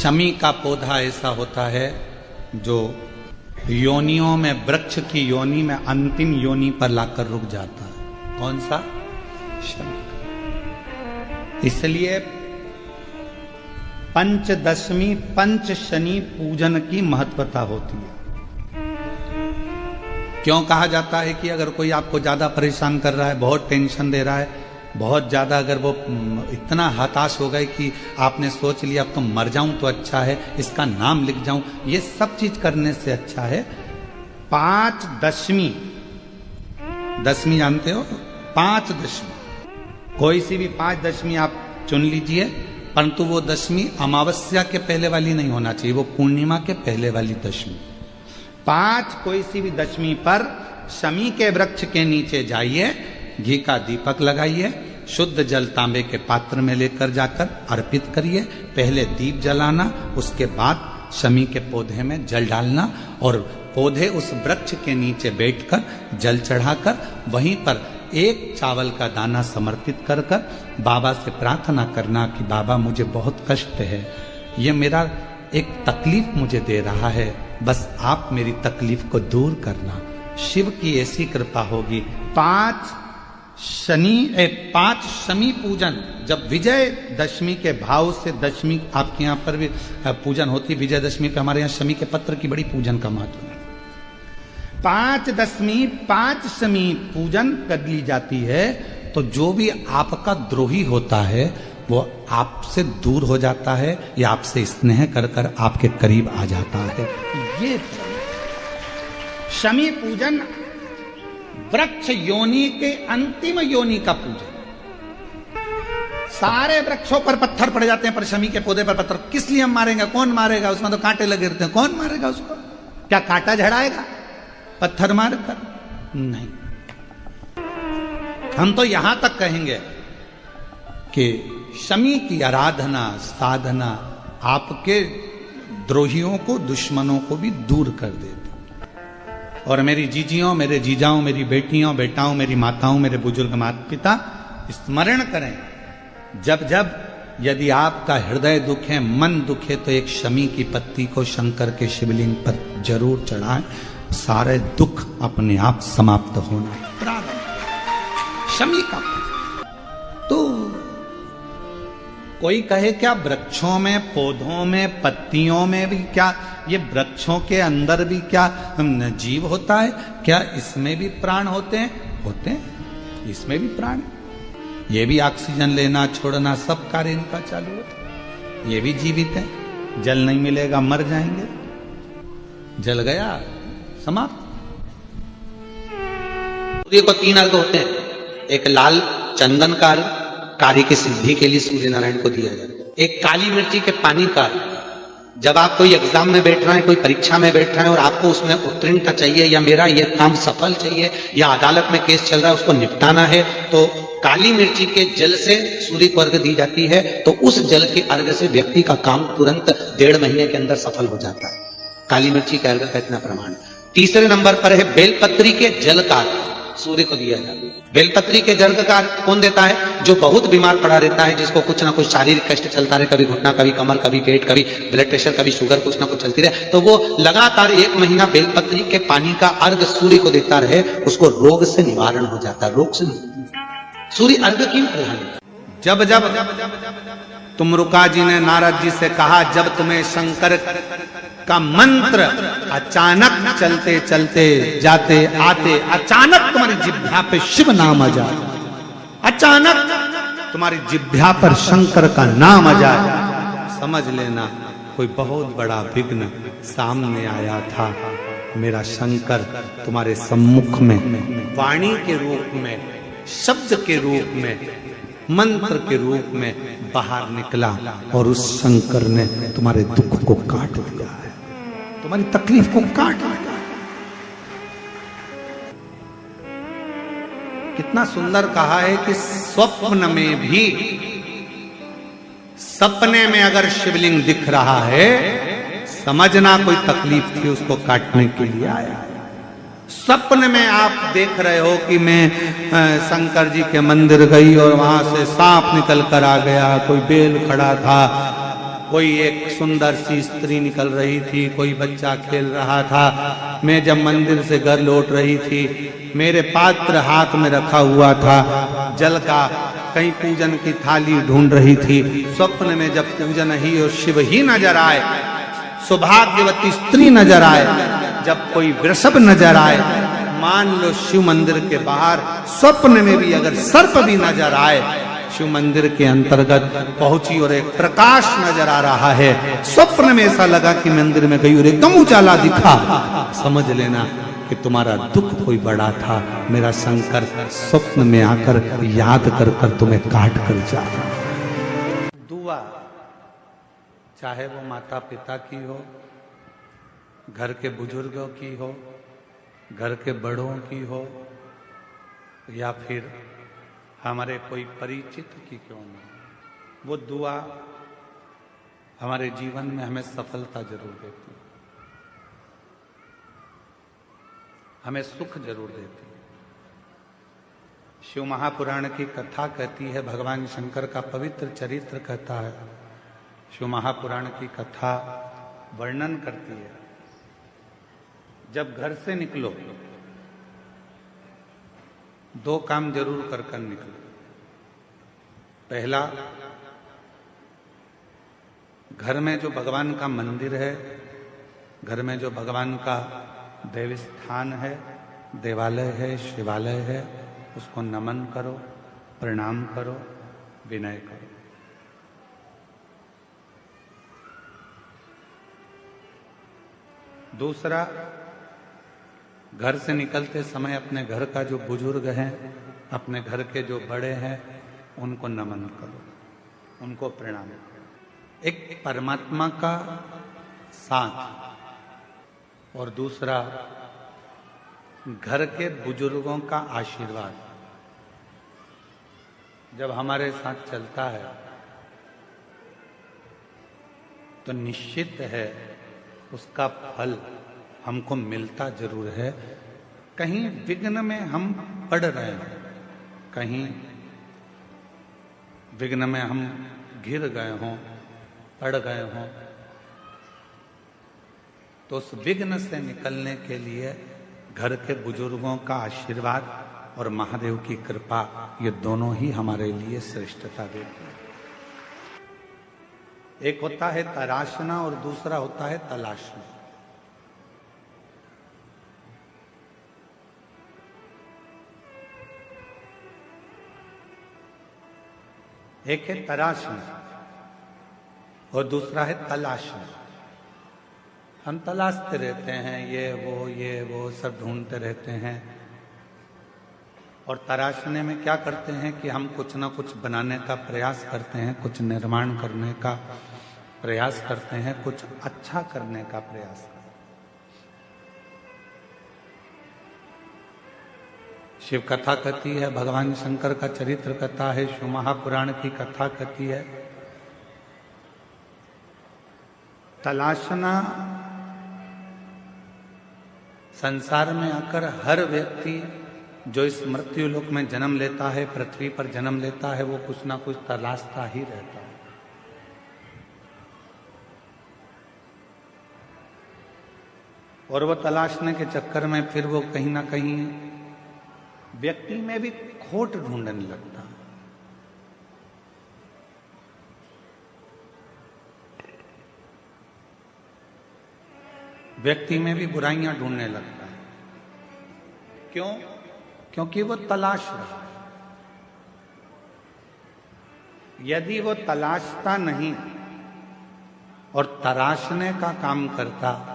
शमी का पौधा ऐसा होता है जो योनियों में, वृक्ष की योनि में अंतिम योनि पर लाकर रुक जाता है। कौन सा? शमी का। इसलिए पंचदशमी पंच शनि पूजन की महत्वता होती है। क्यों कहा जाता है कि अगर कोई आपको ज्यादा परेशान कर रहा है, बहुत टेंशन दे रहा है, बहुत ज्यादा अगर वो इतना हताश हो गए कि आपने सोच लिया अब तो मर जाऊं तो अच्छा है, इसका नाम लिख जाऊं, ये सब चीज करने से अच्छा है पांच दशमी। दशमी जानते हो? पांच दशमी, कोई सी भी पांच दशमी आप चुन लीजिए, परंतु वो दशमी अमावस्या के पहले वाली नहीं होना चाहिए, वो पूर्णिमा के पहले वाली दशमी। पांच कोई सी भी दशमी पर शमी के वृक्ष के नीचे जाइए, घी का दीपक लगाइए, शुद्ध जल तांबे के पात्र में लेकर जाकर अर्पित करिए। पहले दीप जलाना, उसके बाद शमी के पौधे में जल डालना और पौधे उस वृक्ष के नीचे बैठकर जल चढ़ाकर वहीं पर एक चावल का दाना समर्पित कर कर बाबा से प्रार्थना करना कि बाबा मुझे बहुत कष्ट है, ये मेरा एक तकलीफ मुझे दे रहा है, बस आप मेरी तकलीफ को दूर करना। शिव की ऐसी कृपा होगी। पांच शमी पूजन, जब विजय दशमी के भाव से दशमी आपके यहाँ पर भी पूजन होती है, विजयदशमी पे हमारे यहाँ शमी के पत्र की बड़ी पूजन का महत्व है। पांच दशमी पांच शमी पूजन कर ली जाती है तो जो भी आपका द्रोही होता है वो आपसे दूर हो जाता है या आपसे स्नेह कर कर आपके करीब आ जाता है। ये शमी पूजन वृक्ष योनि के अंतिम योनि का पूजन। सारे वृक्षों पर पत्थर पड़ जाते हैं पर शमी के पौधे पर पत्थर किस लिए हम मारेंगे? कौन मारेगा? उसमें तो कांटे लगे रहते हैं, कौन मारेगा उसको? क्या कांटा झड़ाएगा पत्थर मारकर? नहीं। हम तो यहां तक कहेंगे कि शमी की आराधना साधना आपके द्रोहियों को, दुश्मनों को भी दूर कर देती। और मेरी जीजियों, मेरे जीजाओं, मेरी बेटियों, बेटाओं, मेरी माताओं, मेरे बुजुर्ग माता पिता स्मरण करें, जब जब यदि आपका हृदय दुखे, मन दुखे, तो एक शमी की पत्ती को शंकर के शिवलिंग पर जरूर चढ़ाएं, सारे दुख अपने आप समाप्त होना प्रारंभ। शमी का तो कोई कहे क्या वृक्षों में, पौधों में, पत्तियों में भी क्या, ये वृक्षों के अंदर भी क्या जीव होता है? क्या इसमें भी प्राण होते हैं? होते हैं, इसमें भी प्राण है। ये भी ऑक्सीजन लेना छोड़ना सब कार्य इनका चालू है, ये भी जीवित है। जल नहीं मिलेगा मर जाएंगे, जल गया समाप्त। सूर्य को तीन अर्घ होते हैं, एक लाल चंदन का अर्घ कार्य की सिद्धि के लिए सूर्य नारायण को दिया जाता है, एक काली मिर्ची के पानी का, जब आप कोई एग्जाम में बैठ रहे हैं, कोई परीक्षा में बैठ रहे हैं और आपको उसमें उत्तीर्णता चाहिए या मेरा ये काम सफल चाहिए या अदालत में केस चल रहा है उसको निपटाना है, तो काली मिर्ची के जल से सूर्य को अर्घ दी जाती है, तो उस जल के अर्घ से व्यक्ति का काम तुरंत 1.5 महीने के अंदर सफल हो जाता है। काली मिर्ची के अर्घ का इतना प्रमाण। तीसरे नंबर पर है बेलपत्री के जल का सूर्य को दिया जाता है। बेलपत्री के जल का कौन देता है? जो बहुत बीमार पड़ा रहता है, जिसको कुछ ना कुछ शारीरिक कष्ट चलता रहे, कभी घुटना, कभी कमर, कभी पेट, कभी ब्लड प्रेशर, कभी शुगर, कुछ ना कुछ चलती रहे, तो वो लगातार 1 महीना बेलपत्री के पानी का अर्घ सूर्य को देता रहे, उसको रोग से निवारण हो जाता है। रोग से सूर्य अर्घ क्यों प्रधान? जब जब तुमरुका जी ने नारद जी से कहा, जब तुम्हें शंकर का मंत्र अचानक चलते चलते जाते आते अचानक तुम्हारी जिह्वा पे शिव नाम आ जाए, अचानक तुम्हारी जिह्वा पर शंकर का नाम आ जाए, समझ लेना कोई बहुत बड़ा विघ्न सामने आया था। मेरा शंकर तुम्हारे सम्मुख में वाणी के रूप में, शब्द के रूप में, मंत्र के रूप में बाहर निकला और उस शंकर ने तुम्हारे दुख को काट दिया है, तुम्हारी तकलीफ को काट दिया। कितना सुंदर कहा है कि स्वप्न में भी, सपने में अगर शिवलिंग दिख रहा है, समझना कोई तकलीफ थी उसको काटने के लिए आया। सपने में आप देख रहे हो कि मैं शंकर जी के मंदिर गई और वहां से सांप निकल कर आ गया, कोई बेल खड़ा था, कोई एक सुंदर सी स्त्री निकल रही थी, कोई बच्चा खेल रहा था। मैं जब मंदिर से घर लौट रही थी, मेरे पात्र हाथ में रखा हुआ था जल का, कहीं पूजन की थाली ढूंढ रही थी। स्वप्न में जब पूजन ही और शिव ही नजर आए, सौभाग्यवती स्त्री नजर आए, जब कोई वृषभ नजर आए, मान लो शिव मंदिर के बाहर स्वप्न में भी अगर सर्प भी नजर आए, शिव मंदिर के अंतर्गत पहुंची और एक प्रकाश नजर आ रहा है। स्वप्न में ऐसा लगा कि मंदिर में गई और एकदम उजाला दिखा, समझ लेना कि तुम्हारा दुख कोई बड़ा था। मेरा शंकर स्वप्न में आकर याद कर कर तुम्हें काट कर जा। दुआ चाहे वो माता पिता की हो, घर के बुजुर्गों की हो, घर के बड़ों की हो, या फिर हमारे कोई परिचित की क्यों न हो, वो दुआ हमारे जीवन में हमें सफलता जरूर देती है, हमें सुख जरूर देती है। शिव महापुराण की कथा कहती है, भगवान शंकर का पवित्र चरित्र कहता है, शिव महापुराण की कथा वर्णन करती है, जब घर से निकलो दो काम जरूर कर कर निकलो। पहला, घर में जो भगवान का मंदिर है, घर में जो भगवान का देव स्थान है, देवालय है, शिवालय है, उसको नमन करो, प्रणाम करो, विनय करो। दूसरा, घर से निकलते समय अपने घर का जो बुजुर्ग हैं, अपने घर के जो बड़े हैं, उनको नमन करो, उनको प्रणाम करो। एक परमात्मा का साथ और दूसरा घर के बुजुर्गों का आशीर्वाद जब हमारे साथ चलता है तो निश्चित है उसका फल हमको मिलता जरूर है। कहीं विघ्न में हम पड़ रहे हैं, कहीं विघ्न में हम गिर गए हों, पड़ गए हों, तो उस विघ्न से निकलने के लिए घर के बुजुर्गों का आशीर्वाद और महादेव की कृपा, ये दोनों ही हमारे लिए श्रेष्ठता देते हैं। एक होता है तराशना और दूसरा होता है तलाशना। एक है तराशना और दूसरा है तलाशना। हम तलाशते रहते हैं, ये वो सब ढूंढते रहते हैं, और तराशने में क्या करते हैं कि हम कुछ ना कुछ बनाने का प्रयास करते हैं, कुछ निर्माण करने का प्रयास करते हैं, कुछ अच्छा करने का प्रयास करते हैं। शिव कथा कहती है, भगवान शंकर का चरित्र कथा है, शिव महापुराण की कथा कहती है, तलाशना संसार में आकर हर व्यक्ति जो इस मृत्यु लोक में जन्म लेता है, पृथ्वी पर जन्म लेता है, वो कुछ ना कुछ तलाशता ही रहता है। और वो तलाशने के चक्कर में फिर वो कहीं ना कहीं व्यक्ति में भी खोट ढूंढने लगता है। व्यक्ति में भी बुराइयां ढूंढने लगता है। क्यों? क्योंकि वो तलाश रहा है। यदि वो तलाशता नहीं और तराशने का काम करता,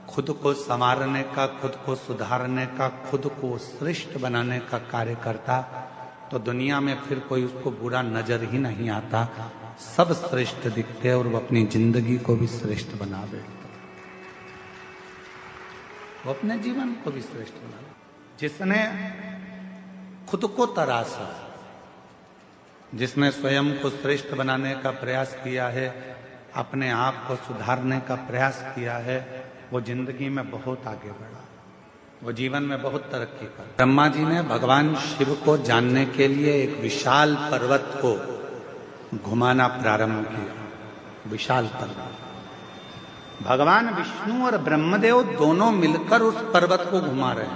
खुद को संवारने का, खुद को सुधारने का, खुद को श्रेष्ठ बनाने का कार्य करता, तो दुनिया में फिर कोई उसको बुरा नजर ही नहीं आता। सब श्रेष्ठ दिखते और वो अपनी जिंदगी को भी श्रेष्ठ बना बैठता, वो अपने जीवन को भी श्रेष्ठ बना। जिसने खुद को तराशा, जिसने स्वयं को श्रेष्ठ बनाने का प्रयास किया है, अपने आप को सुधारने का प्रयास किया है, वो जिंदगी में बहुत आगे बढ़ा, वो जीवन में बहुत तरक्की कर। ब्रह्मा जी ने भगवान शिव को जानने के लिए एक विशाल पर्वत को घुमाना प्रारंभ किया। विशाल पर्वत। भगवान विष्णु और ब्रह्मदेव दोनों मिलकर उस पर्वत को घुमा रहे हैं।